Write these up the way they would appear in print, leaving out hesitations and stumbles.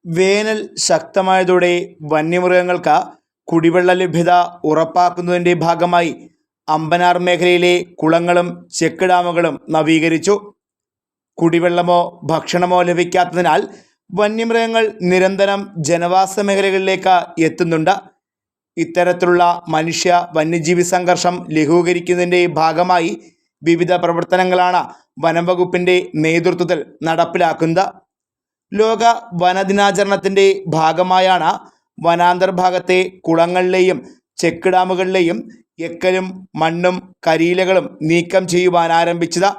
വേനൽ ശക്തമായതോടെ വന്യമൃഗങ്ങൾക്ക് കുടിവെള്ള ലഭ്യത ഉറപ്പാക്കുന്നതിൻ്റെ ഭാഗമായി അമ്പനാർ മേഖലയിലെ കുളങ്ങളും ചെക്ക് ഡാമുകളും നവീകരിച്ചു. കുടിവെള്ളമോ ഭക്ഷണമോ ലഭിക്കാത്തതിനാൽ വന്യമൃഗങ്ങൾ നിരന്തരം ജനവാസ മേഖലകളിലേക്ക് എത്തുന്നുണ്ട്. ഇത്തരത്തിലുള്ള മനുഷ്യ വന്യജീവി സംഘർഷം ലഘൂകരിക്കുന്നതിൻ്റെ ഭാഗമായി വിവിധ പ്രവർത്തനങ്ങളാണ് വനം വകുപ്പിൻ്റെ നേതൃത്വത്തിൽ നടപ്പിലാക്കുന്നത്. ലോക വനദിനാചരണത്തിൻ്റെ ഭാഗമായാണ് വനാന്തർഭാഗത്തെ കുളങ്ങളിലെയും ചെക്ക് ഡാമുകളിലെയും എക്കലും മണ്ണും കരിയിലകളും നീക്കം ചെയ്യുവാൻ ആരംഭിച്ചത്.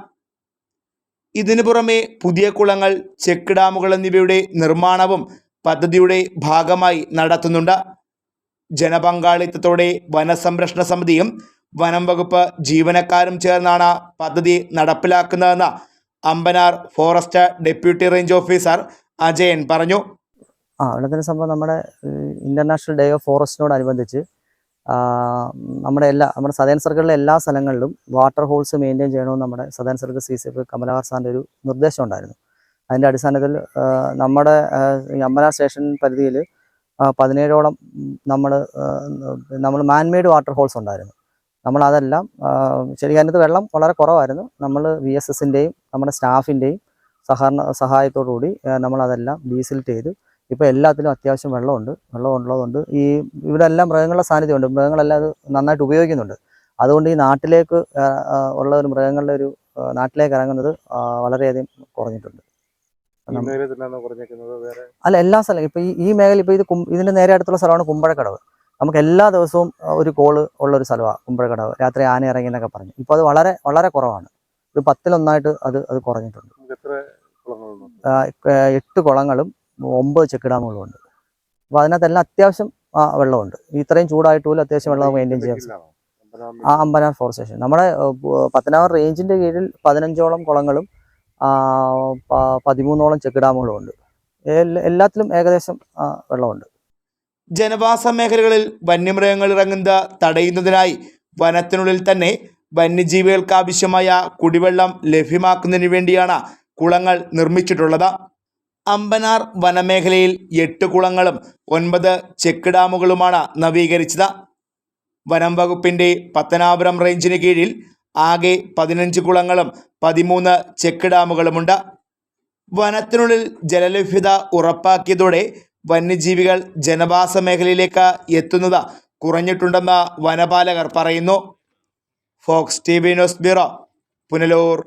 ഇതിനു പുറമെ പുതിയ കുളങ്ങൾ, ചെക്ക് ഡാമുകൾ എന്നിവയുടെ നിർമ്മാണവും പദ്ധതിയുടെ ഭാഗമായി നടത്തുന്നുണ്ട്. ജനപങ്കാളിത്തത്തോടെ വനസംരക്ഷണ സമിതിയും വനം വകുപ്പ് ജീവനക്കാരും ചേർന്നാണ് പദ്ധതി നടപ്പിലാക്കുന്നതെന്ന് Ambanar forest deputy range officer Ajayan പറഞ്ഞു. വെള്ളത്തിന് സംഭവം നമ്മുടെ ഇൻ്റർനാഷണൽ ഡേ ഓഫ് ഫോറസ്റ്റിനോടനുബന്ധിച്ച് നമ്മുടെ സദേൺ സർക്കിളിലെ എല്ലാ സ്ഥലങ്ങളിലും വാട്ടർ ഹോൾസ് മെയിൻറ്റെയിൻ ചെയ്യണമെന്ന് നമ്മുടെ സദേൺ സർക്കിൾ CCF കമലഹാർ സാറിൻ്റെ ഒരു നിർദ്ദേശം ഉണ്ടായിരുന്നു. അതിൻ്റെ അടിസ്ഥാനത്തിൽ നമ്മുടെ അമ്പനാർ സ്റ്റേഷൻ പരിധിയിൽ 17ഓളം നമ്മൾ മാൻമെയ്ഡ് വാട്ടർ ഹോൾസ് ഉണ്ടായിരുന്നു. നമ്മളതെല്ലാം ശരിക്കും അതിനകത്ത് വെള്ളം വളരെ കുറവായിരുന്നു. നമ്മൾ VSSൻ്റെയും നമ്മുടെ സ്റ്റാഫിൻ്റെയും സഹായത്തോടു കൂടി നമ്മളതെല്ലാം ഡീസിൽറ്റ് ചെയ്ത് ഇപ്പോൾ എല്ലാത്തിലും അത്യാവശ്യം വെള്ളം ഉള്ളതുകൊണ്ട് ഇവിടെ എല്ലാം മൃഗങ്ങളുടെ സാന്നിധ്യമുണ്ട്. മൃഗങ്ങളെല്ലാം അത് നന്നായിട്ട് ഉപയോഗിക്കുന്നുണ്ട്. അതുകൊണ്ട് ഈ നാട്ടിലേക്ക് ഉള്ള ഒരു മൃഗങ്ങളുടെ ഒരു നാട്ടിലേക്ക് ഇറങ്ങുന്നത് വളരെയധികം കുറഞ്ഞിട്ടുണ്ട്. അല്ല, എല്ലാ സ്ഥലവും ഇപ്പോൾ ഈ മേഖല ഇപ്പോൾ ഇതിൻ്റെ നേരെ അടുത്തുള്ള സ്ഥലമാണ് കുമ്പഴക്കടവ്. നമുക്ക് എല്ലാ ദിവസവും ഒരു കോള് ഉള്ളൊരു സ്ഥലമാണ് കുമ്പഴക്കടവ്. രാത്രി ആന ഇറങ്ങി എന്നൊക്കെ പറഞ്ഞു. ഇപ്പോൾ അത് വളരെ വളരെ കുറവാണ്. ഒരു 10-1 അത് കുറഞ്ഞിട്ടുണ്ട്. 8 കുളങ്ങളും 9 ചെക്ക് ഡാമുകളും ഉണ്ട്. അപ്പോൾ അതിനകത്തെല്ലാം അത്യാവശ്യം വെള്ളമുണ്ട്. ഇത്രയും ചൂടായിട്ട് പോലും അത്യാവശ്യം വെള്ളം മെയിൻറ്റെയിൻ ചെയ്യാൻ അമ്പനാർ ഫോറസ്റ്റ് സ്റ്റേഷൻ നമ്മുടെ പത്തനാപുരം റേഞ്ചിൻ്റെ കീഴിൽ 15ഓളം കുളങ്ങളും 13ഓളം ചെക്ക് ഡാമുകളും ഉണ്ട്. എല്ലാത്തിലും ഏകദേശം വെള്ളമുണ്ട്. ജനവാസ മേഖലകളിൽ വന്യമൃഗങ്ങൾ ഇറങ്ങുന്നത് തടയുന്നതിനായി വനത്തിനുള്ളിൽ തന്നെ വന്യജീവികൾക്ക് ആവശ്യമായ കുടിവെള്ളം ലഭ്യമാക്കുന്നതിന് വേണ്ടിയാണ് കുളങ്ങൾ നിർമ്മിച്ചിട്ടുള്ളത്. അമ്പനാർ വനമേഖലയിൽ 8 കുളങ്ങളും 9 ചെക്ക് ഡാമുകളുമാണ് നവീകരിച്ചത്. വനം വകുപ്പിൻ്റെ പത്തനാപുരം റേഞ്ചിന് കീഴിൽ ആകെ 15 കുളങ്ങളും 13 ചെക്ക് ഡാമുകളുമുണ്ട്. വനത്തിനുള്ളിൽ ജലലഭ്യത ഉറപ്പാക്കിയതോടെ വന്യജീവികൾ ജനവാസ മേഖലയിലേക്ക് എത്തുന്നത് കുറഞ്ഞിട്ടുണ്ടെന്ന് വനപാലകർ പറയുന്നു. Fox TV news bureau, Punalur.